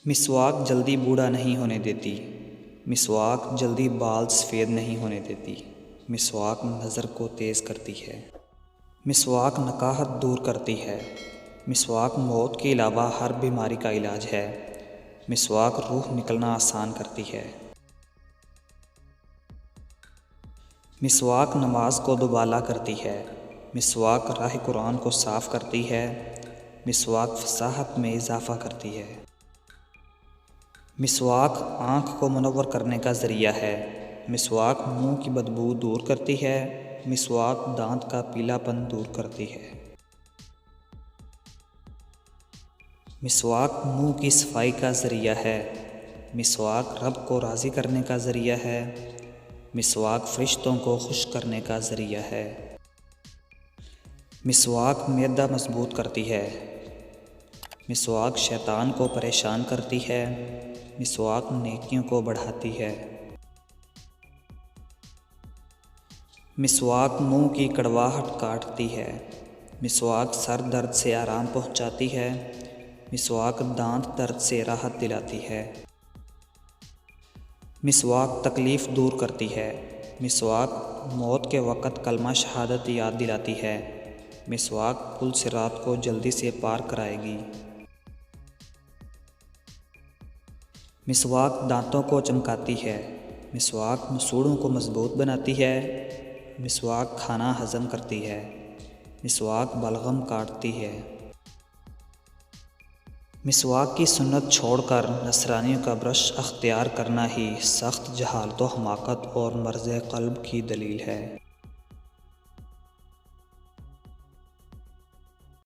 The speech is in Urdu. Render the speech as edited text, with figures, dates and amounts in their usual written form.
مسواک جلدی بوڑھا نہیں ہونے دیتی۔ مسواک جلدی بال سفید نہیں ہونے دیتی۔ مسواک نظر کو تیز کرتی ہے۔ مسواک نکاہت دور کرتی ہے۔ مسواک موت کے علاوہ ہر بیماری کا علاج ہے۔ مسواک روح نکلنا آسان کرتی ہے۔ مسواک نماز کو دوبالا کرتی ہے۔ مسواک راہ قرآن کو صاف کرتی ہے۔ مسواک فصاحت میں اضافہ کرتی ہے۔ مسواک آنکھ کو منور کرنے کا ذریعہ ہے۔ مسواک منہ کی بدبو دور کرتی ہے۔ مسواک دانت کا پیلا پن دور کرتی ہے۔ مسواک منہ کی صفائی کا ذریعہ ہے۔ مسواک رب کو راضی کرنے کا ذریعہ ہے۔ مسواک فرشتوں کو خوش کرنے کا ذریعہ ہے۔ مسواک معدہ مضبوط کرتی ہے۔ مسواک شیطان کو پریشان کرتی ہے۔ مسواک نیکیوں کو بڑھاتی ہے۔ مسواک منہ کی کڑواہٹ کاٹتی ہے۔ مسواک سر درد سے آرام پہنچاتی ہے۔ مسواک دانت درد سے راحت دلاتی ہے۔ مسواک تکلیف دور کرتی ہے۔ مسواک موت کے وقت کلمہ شہادت یاد دلاتی ہے۔ مسواک پل صراط کو جلدی سے پار کرائے گی۔ مسواک دانتوں کو چمکاتی ہے۔ مسواک مسوڑوں کو مضبوط بناتی ہے۔ مسواک کھانا ہضم کرتی ہے۔ مسواک بلغم کاٹتی ہے۔ مسواک کی سنت چھوڑ کر نصرانیوں کا برش اختیار کرنا ہی سخت جہالت و حماقت اور مرض قلب کی دلیل ہے۔